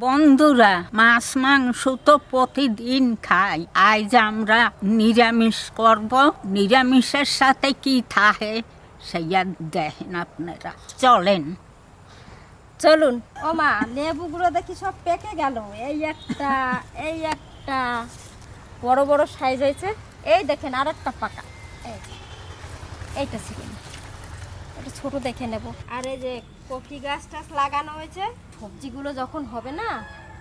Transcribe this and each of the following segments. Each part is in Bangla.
বন্ধুরা, মাছ মাংস তো প্রতিদিন খাই, আজ আমরা নিরামিষ করব। নিরামিষের সাথে কি থাকে সেইয়া দেখেন আপনারা। চলুন। ও মা, লেবুগুলো দেখি সব পেকে গেল। এই একটা বড় বড় সাইজ হয়েছে। এই দেখেন আর একটা পাকা। এইটা ছিল না, এটা ছোট দেখে নেব। আর এই যে কফি গাছ টাছ লাগানো হয়েছে, সবজিগুলো যখন হবে না,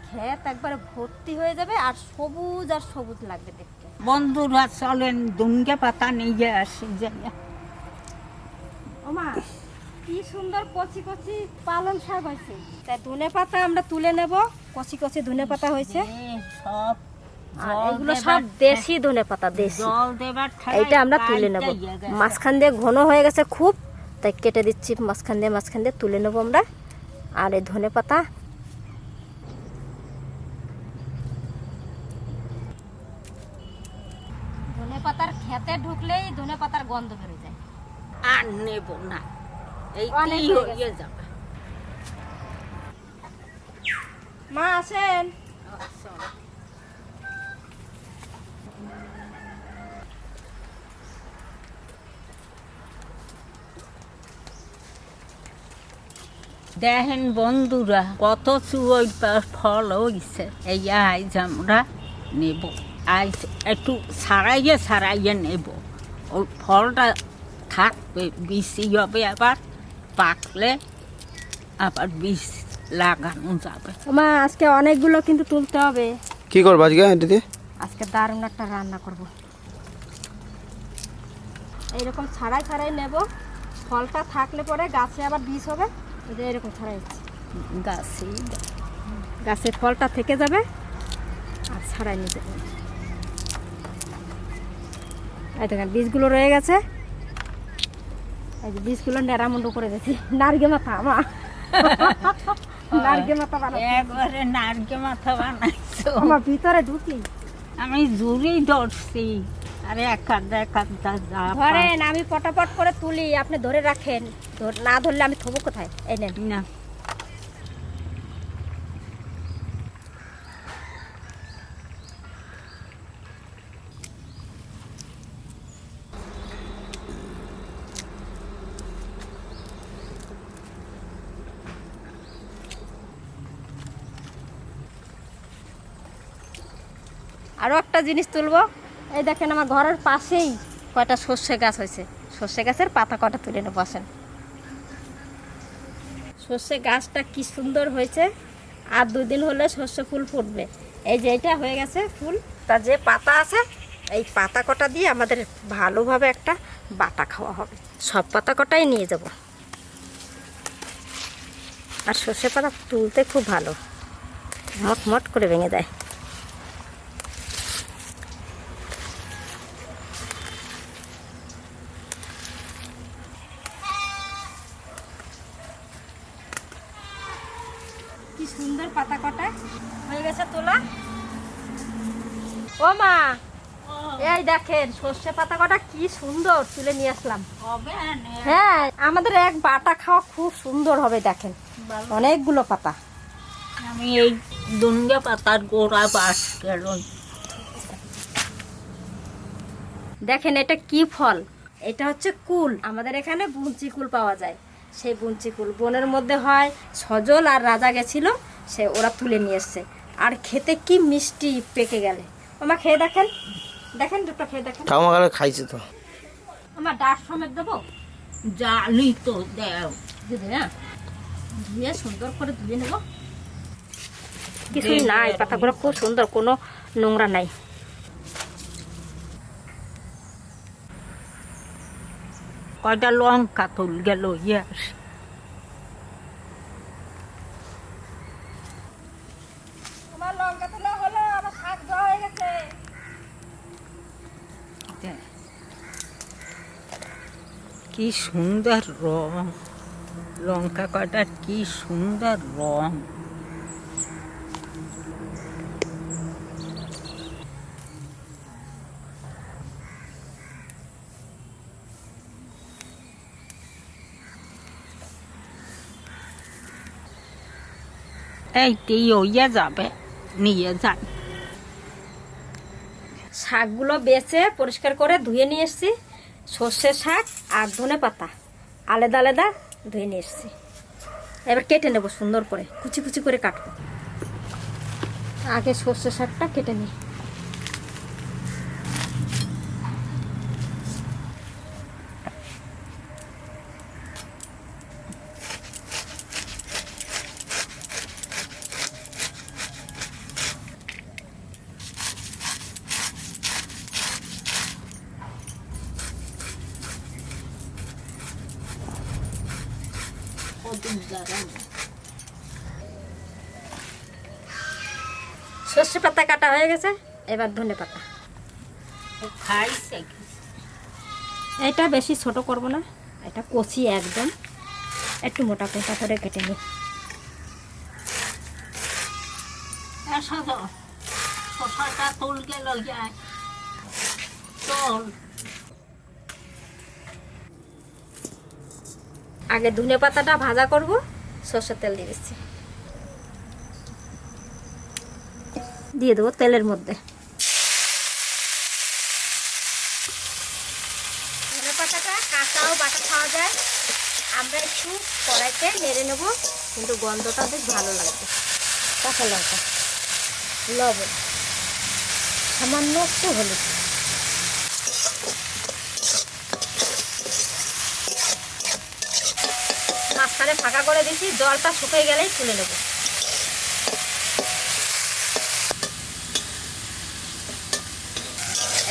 ক্ষেত একবারে ভর্তি হয়ে যাবে আর সবুজ লাগবে দেখতে। বন্ধুরা চলেন, দুঙ্গে পাতা নিয়ে আসি। ও মা, কি সুন্দর কচি কচি পালং শাক হয়েছে। তাই ধনে পাতা আমরা তুলে নেব। কচি কচি ধনে পাতা হয়েছে সব, আর এগুলো সব দেশি ধনে পাতা, দেশি। এইটা আমরা তুলে নেব। মাঝখান দিয়ে ঘন হয়ে গেছে খুব, তাই কেটে দিচ্ছি। মাঝখান দিয়ে তুলে নেব আমরা। আর এই ধনে পাতা, ধনে পাতার খেতে ঢুকলেই ধনে পাতার গন্ধ বের যায়। আর নেব না, এই হয়ে যাবে। মা আসেন। দেখেন বন্ধুরা, কত চুই ফল হয়েছে। এই আজ আমরা নেব, আজ একটু ছাড়াইয়ে নেব। ওই ফলটা থাকবে, বিচি হবে, আবার পাকলে আবার বীজ লাগানো যাবে। মা আজকে অনেকগুলো কিন্তু তুলতে হবে। কি করবো আজকে? এটাতে আজকে দারুণ একটা রান্না করব। এইরকম ছাড়াই নেব। ফলটা থাকলে পরে গাছে আবার বীজ হবে। এই যে এরকম ছাড়াইছি, গাছে ফলটা থেকে যাবে আর ছাড়াই নিতে হবে। এই দেখেন বীজগুলো রয়ে গেছে। এই যে বীজগুলো নেড়ামুন্ডু করে দিয়েছি। নারগে মাথা মা, নারগে মাথা বানাচ্ছি। একবারে নারকে মাথা বানাইছো। আমার ভিতরে ঢুকি আমি জুড়ি ধরছি। আরে একাধা ধরেন, আমি পটাপট করে তুলি, আপনি ধরে রাখেন। না ধরলে আমি থবো কোথায়? এই নেন না। আরও একটা জিনিস তুলবো। এই দেখেন আমার ঘরের পাশেই কয়টা সর্ষে গাছ হয়েছে। সর্ষে গাছের পাতা কটা তুলে নেবো, আসেন। সর্ষে গাছটা কি সুন্দর হয়েছে। আর 2 দিন হলে সর্ষে ফুল ফুটবে। এই যে এটা হয়ে গেছে ফুল। তার যে পাতা আছে, এই পাতা কটা দিয়ে আমাদের ভালোভাবে একটা বাটা খাওয়া হবে। সব পাতা কটাই নিয়ে যাব। আর সর্ষে পাতা তুলতে খুব ভালো, মট করে ভেঙে যায়। কি সুন্দর পাতা কটা হয়ে গেছে তোলা। ও মা, এই দেখেন সর্ষে পাতা কটা কি সুন্দর তুলে নিয়ে আসলাম। হ্যাঁ, আমাদের এক বাটা খাওয়া খুব সুন্দর হবে। দেখেন অনেকগুলো পাতা। আমি এই দুঙ্গে পাতার গোড়া বাস গেল। দেখেন এটা কি ফল? এটা হচ্ছে কুল। আমাদের এখানে বুঞ্চি কুল পাওয়া যায়। সেই বুঞ্চি কুল বনের মধ্যে হয়। সজল আর রাজা গেছিল, ওরা তুলে নিয়ে এসছে। আর খেতে কি মিষ্টি পেকে গেলে। আমার খেয়ে দেখেন, দুটো খেয়ে দেখেন। খাইছে তো। আমার ডাক সমেত দেবো। জানি তো, দেও দিদি না, ধুয়ে সুন্দর করে ধুয়ে নেব। কিছুই নাই, পাতাগুলো খুব সুন্দর, কোনো নোংরা নাই। কয়টা লঙ্কা তুল গেল। ইয়াস, আমার লঙ্কা তোলা হলো, আমার শাক ধোয়া হয়ে গেছে। কি সুন্দর রং, লঙ্কা কয়টার কি সুন্দর রং। এইটি হইয়া যাবে, নিয়ে যাই। শাকগুলো বেছে পরিষ্কার করে ধুয়ে নিয়ে এসেছি। সর্ষে শাক আর ধনে পাতা আলাদা আলাদা ধুয়ে নিয়ে এসেছি। এবার কেটে নেব, সুন্দর করে কুচি কুচি করে কাটবো। আগে সর্ষে শাকটা কেটে নিই। সর্ষে পাতা কাটা হয়ে গেছে, এবার ধনে পাতা। খাইছে এটা বেশি ছোট করব না, এটা কচি একদম, একটু মোটা মোটা করে কেটে নিই। শশাটা তুল গেল যায়, চল। আগে ধনে পাতাটা ভাজা করব, সর্ষের তেল দিয়ে দিচ্ছি, দিয়ে দেবো তেলের মধ্যে। ধনে পাতাটা কাঁচাও বাটা খাওয়া যায়, আমরা একটু কড়াইতে নেড়ে নেব, কিন্তু গন্ধটা বেশ ভালো লাগবে। কাঁচা লঙ্কা, লবণ, সামান্য একটু হলুদ, মাঝখানে ফাঁকা করে দিচ্ছি, জলটা শুকিয়ে গেলেই তুলে নেব।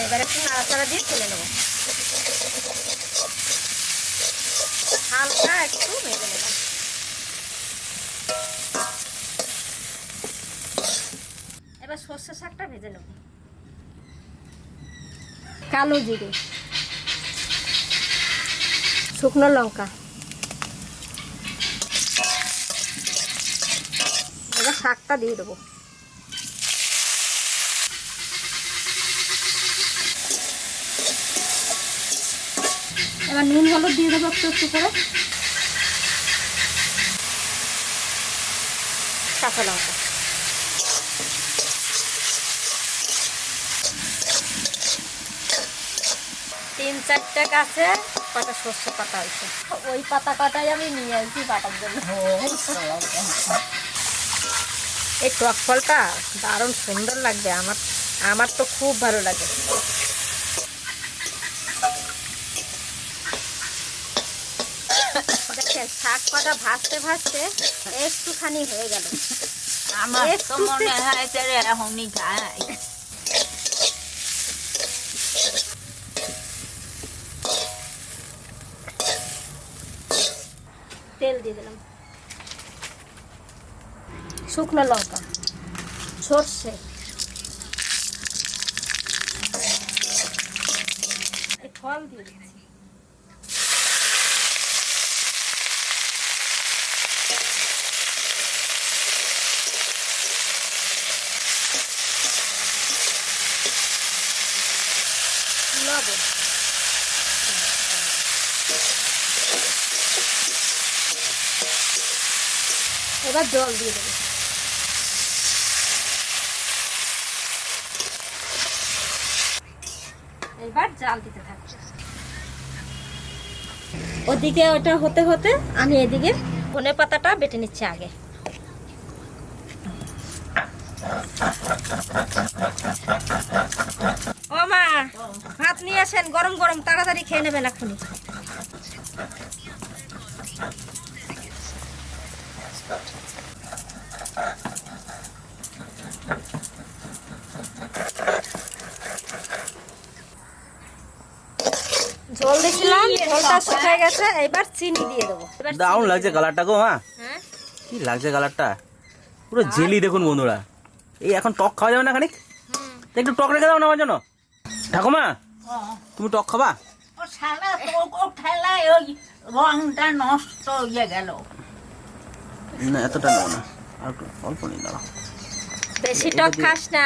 এবার একটু নাড়াচাড়া দিয়ে তুলে নেব, হালকা একটু ভেজে নেব। এবার সর্ষে শাকটা ভেজে নেব। কালো জিরে, শুকনো লঙ্কা, এবার শাকটা দিয়ে দেবো। এবার নুন হলুদ দিয়ে দেবো একটু একটু করে, কাঁচা লঙ্কা, তিন চারটে গাছে কটা সর্ষে পাতা হয়েছে, ওই পাতা কটাই আমি নিয়ে আসছি বাটার জন্য। এই টক ফলটা দারুণ সুন্দর লাগবে, আমার তো খুব ভালো লাগে। দেখেন শাক কটা ভাজতে ভাজতে একটুখানি হয়ে গেল। আমার তো মনে হয় যে এখনই খাই। তেল দিয়ে দিলাম, শুকনো লঙ্কা, সর্ষে, ফল দিয়ে দিচ্ছি, লবণ, এবার জল দিয়ে দেবো। এবার জাল দিতে থাকবে। ওদিকে ওটা হতে হতে আমি এদিকে ধনে পাতাটা বেটে নিচ্ছি আগে। ও মা, ভাত নিয়ে আসেন, গরম গরম, তাড়াতাড়ি খেয়ে নেবেন এখনই। ঝোল দিছিলাম, ঝোলটা শুকিয়ে গেছে, এবার চিনি দিয়ে দেবো। দারুণ লাগছে কালারটা গো। হ্যাঁ, হ্যাঁ, কি লাগছে কালারটা, পুরো জেলি। দেখুন বন্ধুরা, এই এখন টক খাওয়া যাবে না খানিক, একটু টক রেখে দাও না আমার জন্য। ঠাকুমা, তুমি টক খাবা? ও শালা তো ঠেলায় ওই রংটা নষ্ট হয়ে গেল। না এতটা নাও না, আর একটু অল্প নিয়ে দাও। বেশি টক খাস না,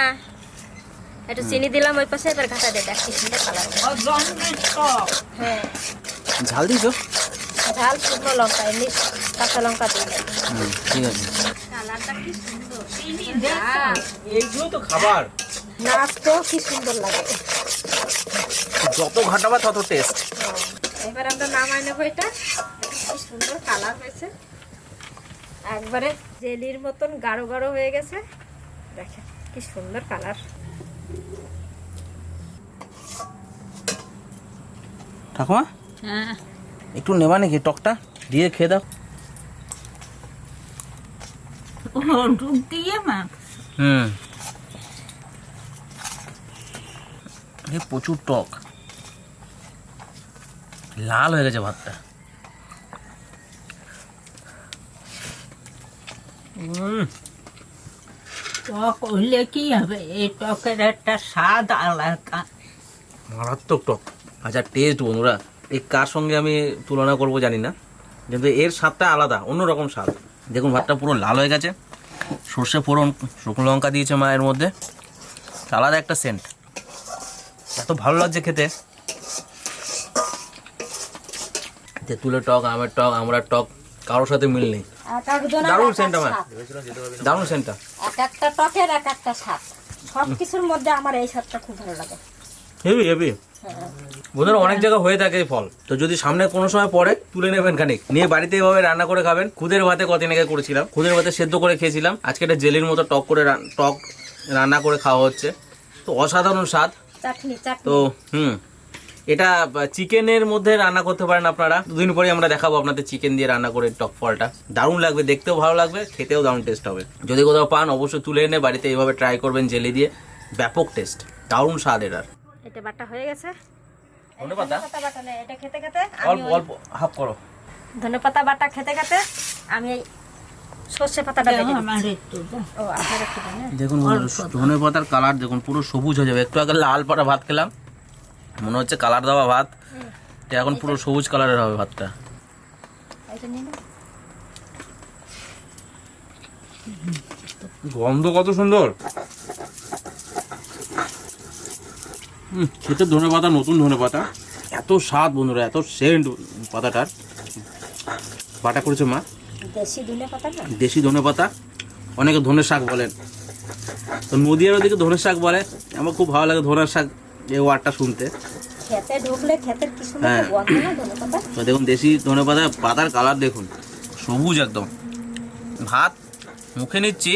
একটু চিনি দিলাম ওই পাশে, এবার ঘাটা দিয়ে দেখ কি সুন্দর কালার। ওই রঙের টক। হ্যাঁ, ঝাল দিয়েছো? ঝাল, শুকনো লঙ্কা, এমনি কাঁচা লঙ্কা দিয়ে দেব। ঠিক আছে। কালারটা কি সুন্দর। এইগুলো তো খাবার, নাচতেও কি সুন্দর লাগে। যত ঘাটাবা তত টেস্ট। এবার আমরা নামাই নেবো এটা। কি সুন্দর কালার হয়েছে, একবারে জেলির মতন গাঢ় গাঢ় হয়ে গেছে। দেখেন কি সুন্দর কালার। ঠাকুমা হ্যাঁ, একটু নেবা নাকি টকটা দিয়ে খেয়ে দাও। ও ডুব দিয়ে মাছ। প্রচুর টক, লাল হয়ে গেছে ভাতটা। টক হইলে কি হবে, এই টকের একটা স্বাদ আলাদা। মারাত্মক টক। আচ্ছা টেস্ট বন্ধুরা, এই কার সঙ্গে আমি তুলনা করব জানি না, কিন্তু এর স্বাদটা আলাদা, অন্যরকম স্বাদ। দেখুন ভাতটা পুরো লাল হয়ে গেছে, সর্ষে ফোড়ন শুকনো লঙ্কা দিয়েছে মায়ের মধ্যে, আলাদা একটা সেন্ট, এত ভালো লাগছে খেতে। তেঁতুলের টক, আমের টক, আমড়ার টক, কারোর সাথে মিল নেই। দারুণ সেন্ট আমার, দারুণ সেন্টটা। এক একটা টকের এক একটা স্বাদ, সবকিছুর মধ্যে আমার এই স্বাদটা খুব ভালো লাগে। হেভি হেভি বন্ধুরা, অনেক জায়গা হয়ে থাকে এই ফল, তো যদি সামনে কোনো সময় পড়ে তুলে নেবেন খানিক, নিয়ে বাড়িতে এভাবে রান্না করে খাবেন। খুদের ভাতে কদিন আগে করেছিলাম, খুদের ভাতে সেদ্ধ করে খেয়েছিলাম, আজকে এটা জেলির মতো টক করে টক রান্না করে খাওয়া হচ্ছে, তো অসাধারণ স্বাদ। চাটনি তো এটা চিকেনের মধ্যে রান্না করতে পারেন আপনারা, দুদিন পরে আমরা দেখাবো আপনাদের চিকেন দিয়ে রান্না করে টক ফলটা, দারুণ লাগবে, দেখতেও ভালো লাগবে, খেতেও দারুণ টেস্ট হবে। যদি কোথাও পান অবশ্যই তুলে এনে বাড়িতে এইভাবে ট্রাই করবেন জেলি দিয়ে, ব্যাপক টেস্ট, দারুণ স্বাদ এটার। এটা বাটা হয়ে গেছে। ধনেপাতা বাটা নেই, এটা খেতে খেতে অল্প অল্প হাফ করো। ধনেপাতা বাটা খেতে খেতে আমি এই সর্ষে পাতাটা বেটে আমার দিচ্ছি। একটু দাও। ও আপনার একটু দেন, হ্যাঁ? দেখুন ধনে পাতার কালার দেখুন, পুরো সবুজ হয়ে যাবে। একটু আগে লাল পাটা ভাত খেলাম, মনে হচ্ছে কালার দেওয়া ভাত, এটা এখন পুরো সবুজ কালারের হবে ভাতটা। এটা নিয়ে নাও। গন্ধ কত সুন্দর, খেতে ধনে পাতা, নতুন ধনে পাতা, এত স্বাদ বন্ধুরা, এত সেন্ট পাতাটার। বাটা করেছে মা, দেশি ধনেপাতা না? দেশি ধনে পাতা, অনেকে ধনের শাক বলেন, তো নদীয়ার ওদিকে ধনের শাক বলে। আমার খুব ভালো লাগে ধনের শাক এই ওয়ার্ডটা শুনতে। খেতে ঢুকলে খেতের কি সুন্দর হ্যাঁ। গন্ধ না ধনেপাতা। তো দেখুন দেশি ধনে পাতা, পাতার কালার দেখুন সবুজ একদম। ভাত মুখে নিচ্ছি,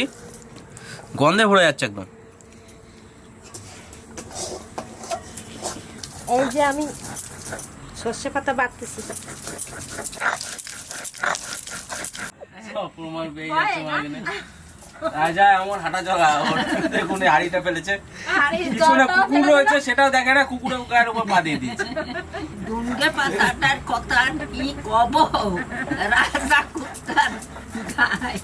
গন্ধে ভরে যাচ্ছে একদম। এই যে আমি সর্ষে পাতা বাটতেছি, আমার হাঁটা চলা দেখুন, হাড়িটা ফেলেছে, পিছনে কুকুর রয়েছে সেটাও দেখে না, কুকুরের গায়ের উপর পা দিয়ে দিয়েছে। দুর্গে পাতাটার কথা কি কব, রাজা কুত্তার গায়ে।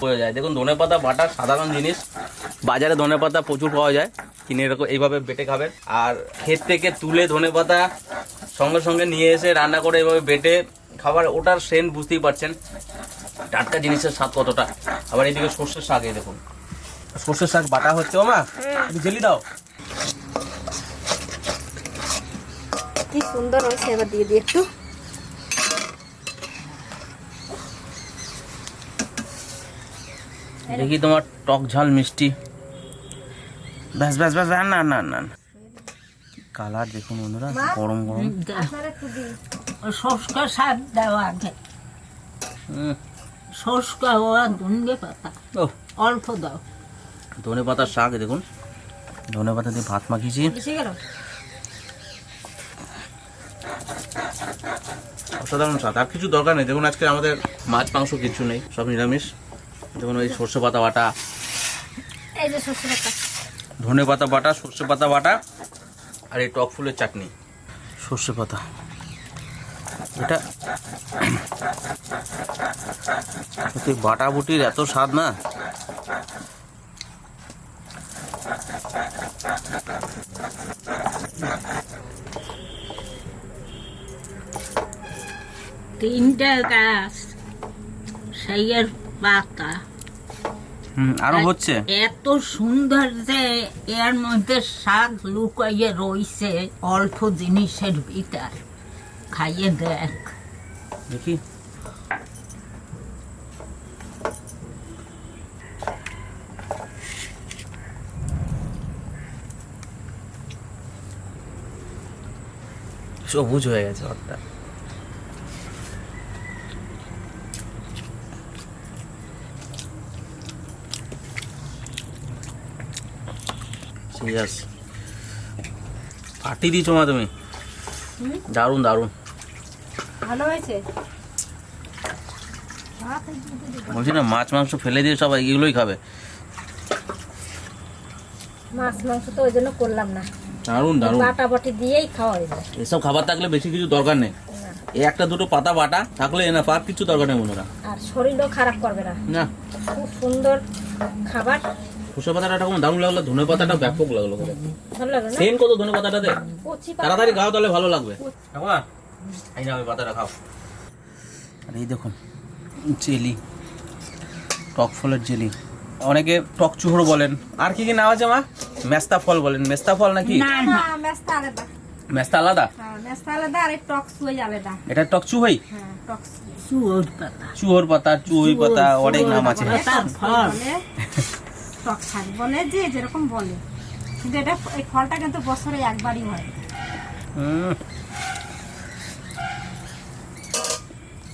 হয়ে যায়। দেখুন ধনে পাতা বাটা সাধারণ জিনিস, বাজারে ধনে পাতা প্রচুর পাওয়া যায়, কিনে এরকম এইভাবে বেটে খাবেন। আর ক্ষেত থেকে তুলে ধনে পাতা সঙ্গে সঙ্গে নিয়ে এসে রান্না করে এইভাবে বেটে খাবার, ওটার সেন্ট বুঝতেই পারছেন, টাটকা জিনিসের স্বাদ কতটা। আবার এইদিকে সর্ষের শাক, এই দেখুন সর্ষের শাক বাটা হচ্ছে। ও মা একটু জেলি দাও। কি সুন্দর হয়েছে। এবার দিয়ে দিই একটু। দেখি তোমার টক ঝাল মিষ্টি, ব্যাস ব্যাস ব্যাস, না না না, কালার দেখুন বন্ধুরা, গরম গরম। আপনার একটু দিই। শুষ্ক শাক দেওয়া আগে, শুষ্ক হওয়া দুর্গে পাতা ও অল্প দাও। ধনে পাতার শাক দেখুন, ধনে পাতা দিয়ে ভাত মাখিয়েছি, বেশি গেল। অসাধারণ স্বাদ। আর কিছু দরকার নেই, দেখুন আজকে আমাদের মাছ মাংস কিছু নেই, সব নিরামিষ। দেখুন ওই সর্ষে পাতা বাটা, এই যে সর্ষে পাতা, ধনে পাতা বাটা, সর্ষে পাতা বাটা, আর এই টক ফুলের চাটনি। সর্ষে পাতা এটা বাটা বুটির এত স্বাদ না। তিনটা গাছ, সেই এর পাতা আরো হচ্ছে, এত সুন্দর যে এর মধ্যে শাক লুকাইয়ে রইছে অল্প জিনিসের ভিতর। খাইয়ে দেখ। দেখি সবুজ হয়ে গেছে ভাতটা। Yes. পার্টি দিয়েছো মা তুমি, দারুণ দারুণ। ভালো হয়েছে। বলছি না মাছ মাংস ফেলে দিয়ে সবাই এগুলোই খাবে। মাছ মাংস তো ওই জন্য করলাম না, দারুণ দারুণ। বাটা বাটি দিয়েই খাওয়া হয়ে যায়। এসব খাবার থাকলে বেশি কিছু দরকার নেই, এই একটা দুটো পাতা বাটা থাকলে না, আর কিছু দরকার নেই মনে হয়। আর শরীরও খারাপ করবে না, না খুব সুন্দর খাবার। সর্ষে পাতাটা কোনো দারুণ লাগলো, ধনে পাতাটা ব্যাপক লাগলো। ভালো লাগে না? সেন কত ধনে পাতাটাতে, কচি পাতা। তাড়াতাড়ি খাও তাহলে ভালো লাগবে। এই না ওই পাতাটা খাও। আর এই দেখুন জেলি, টক ফলের জেলি, অনেকে টক চুহড়ো বলেন, আর কি কি নাম আছে মা? মেস্তা ফল বলেন, মেস্তা ফল নাকি? না না, মেস্তা আলাদা। মেস্তা আলাদা? হ্যাঁ, মেস্তা আলাদা আর এই টক সুই আলাদা। এটা টক চুহই? হ্যাঁ, টক চুয়োর পাতা, চুহর পাতা, চুহই পাতা, অনেক নাম আছে। পাতার ফল বলে, টক শাক বলে, যে যেরকম বলে, কিন্তু এটা এই ফলটা কিন্তু বছরে একবারই হয়।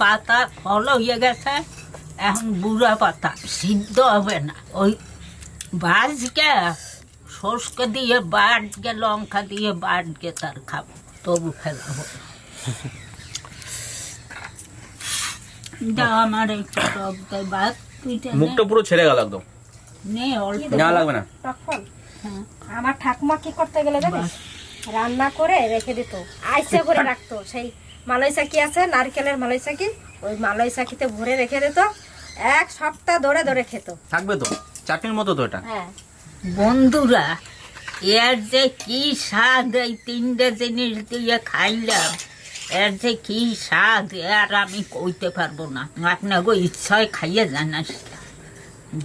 পাতা ফল হয়ে গেছে, এখন বুড়া পাতা সিদ্ধ হবে না, ওই ভাজকে সরষে দিয়ে বাটকে লঙ্কা দিয়ে বাটকে তার খাবো, তবু ফেলা হবে। দাও আমার একটু টক দে ভাত, তুইটা মুখটা পুরো ছেড়ে গেল একদম। নে অল্প। না লাগবে না। টক ফল হ্যাঁ, আমার ঠাকুমা কি করতে গেলে জানিস, রান্না করে রেখে দিত, আইসে করে রাখতো। সেই মালই চাকি আছে, নারকেলের মালই চাকি, ওই মালই চাকিতে ভরে রেখে দিত, এক সপ্তাহ ধরে ধরে খেত। থাকবে তো, চাটনির মতো তো এটা। হ্যাঁ, বন্ধুরা, এর যে কি স্বাদ, এই তিনটে জিনিস দিয়ে খাইলাম, এর যে কি স্বাদ আর আমি কইতে পারবো না। আপনাকে ইচ্ছায় খাইয়ে জানাস,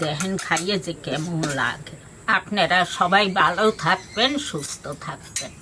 দেখেন খাইয়ে যে কেমন লাগে। আপনারা সবাই ভালো থাকবেন, সুস্থ থাকবেন।